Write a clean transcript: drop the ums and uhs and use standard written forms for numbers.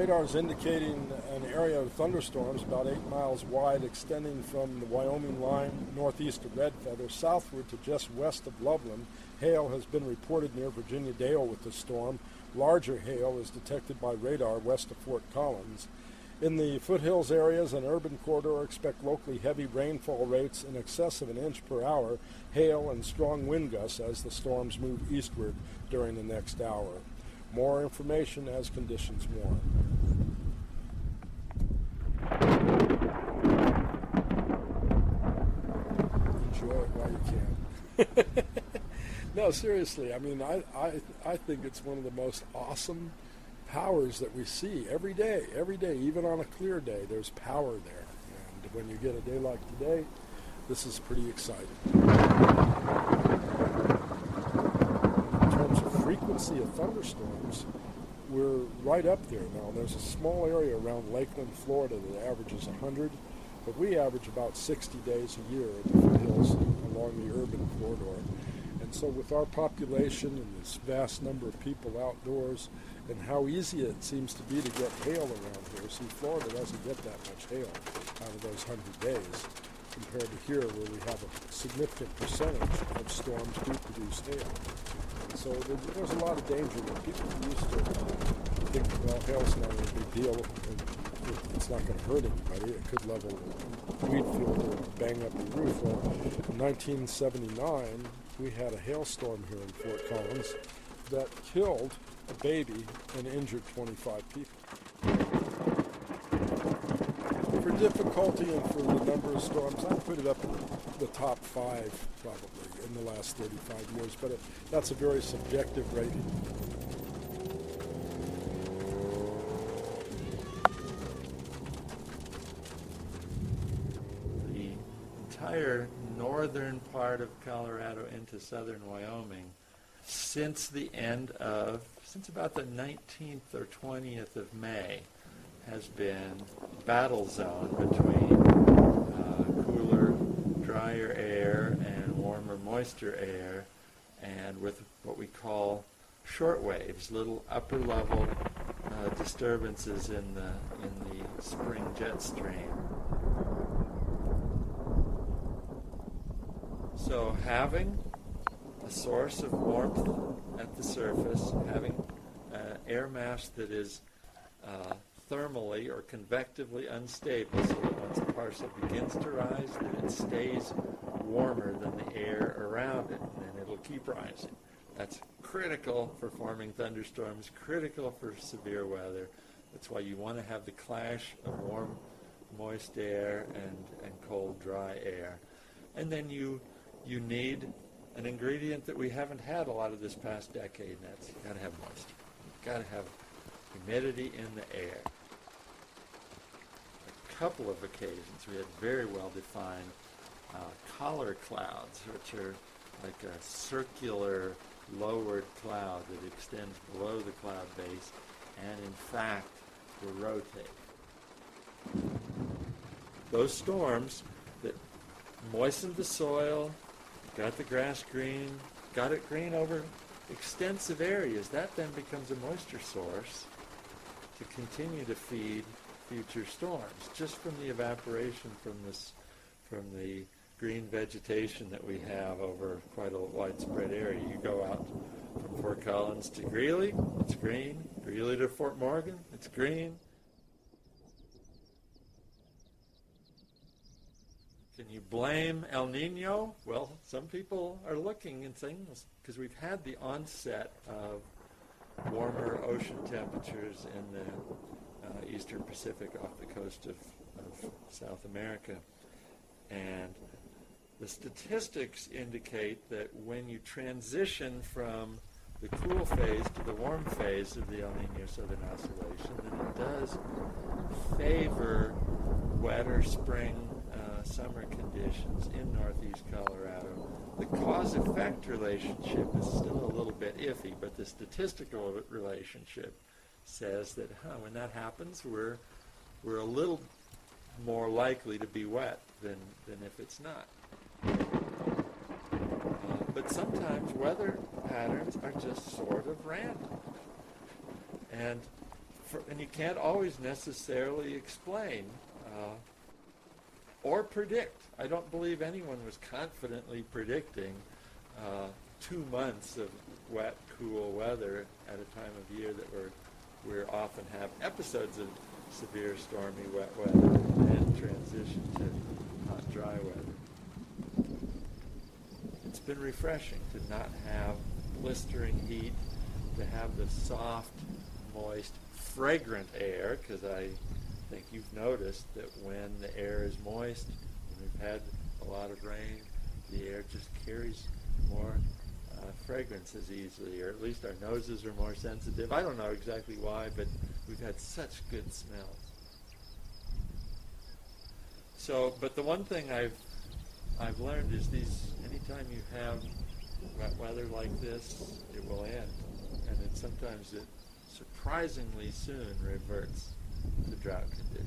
radar is indicating an area of thunderstorms about 8 miles wide, extending from the Wyoming line northeast of Red Feather southward to just west of Loveland. Hail has been reported near Virginia Dale with the storm. Larger hail is detected by radar west of Fort Collins. In the foothills areas and urban corridor, expect locally heavy rainfall rates in excess of an inch per hour, hail and strong wind gusts as the storms move eastward during the next hour. More information as conditions warrant. Enjoy it while you can. No, seriously, I mean, I think it's one of the most awesome powers that we see every day, even on a clear day, there's power there. And when you get a day like today, this is pretty exciting. In terms of frequency of thunderstorms, we're right up there now. There's a small area around Lakeland, Florida that averages 100, but we average about 60 days a year in the foothills along the urban corridor. And so with our population and this vast number of people outdoors, and how easy it seems to be to get hail around here. See, Florida doesn't get that much hail out of those 100 days compared to here where we have a significant percentage of storms do produce hail. And so there's a lot of danger there. People used to think, well, hail's not a big deal and it's not going to hurt anybody. It could level a wheat field or bang up the roof. Well, in 1979, we had a hailstorm here in Fort Collins that killed a baby and injured 25 people. For difficulty and for the number of storms, I put it up in the top 5 probably in the last 35 years, but that's a very subjective rating. The entire northern part of Colorado into southern Wyoming, since about the 19th or 20th of May, has been battle zone between cooler, drier air and warmer, moister air, and with what we call short waves, little upper level disturbances in the spring jet stream. So having a source of warmth at the surface, having air mass that is thermally or convectively unstable, so that once a parcel begins to rise, that it stays warmer than the air around it, and then it'll keep rising. That's critical for forming thunderstorms, critical for severe weather. That's why you want to have the clash of warm, moist air and cold, dry air. And then you need an ingredient that we haven't had a lot of this past decade, and that's you got to have moisture. You've got to have humidity in the air. A couple of occasions we had very well-defined collar clouds, which are like a circular lowered cloud that extends below the cloud base and in fact will rotate. Those storms that moistened the soil, got the grass green, got it green over extensive areas, that then becomes a moisture source to continue to feed future storms, just from the evaporation from the green vegetation that we have over quite a widespread area. You go out from Fort Collins to Greeley, it's green. Greeley to Fort Morgan, it's green. Can you blame El Nino? Well, some people are looking and saying, because we've had the onset of warmer ocean temperatures in the eastern Pacific off the coast of South America. And the statistics indicate that when you transition from the cool phase to the warm phase of the El Nino Southern Oscillation, then it does favor wetter spring, summer conditions in northeast Colorado. The cause-effect relationship is still a little bit iffy, but the statistical relationship says that when that happens, we're a little more likely to be wet than if it's not. But sometimes weather patterns are just sort of random. And and you can't always necessarily explain or predict. I don't believe anyone was confidently predicting 2 months of wet, cool weather at a time of year that we often have episodes of severe, stormy, wet weather and transition to hot, dry weather. It's been refreshing to not have blistering heat, to have the soft, moist, fragrant air, because I think you've noticed that when the air is moist, when we've had a lot of rain, the air just carries more fragrances easily, or at least our noses are more sensitive. I don't know exactly why, but we've had such good smells. So, but the one thing I've learned is anytime you have wet weather like this, it will end. And sometimes it surprisingly soon reverts to drought conditions.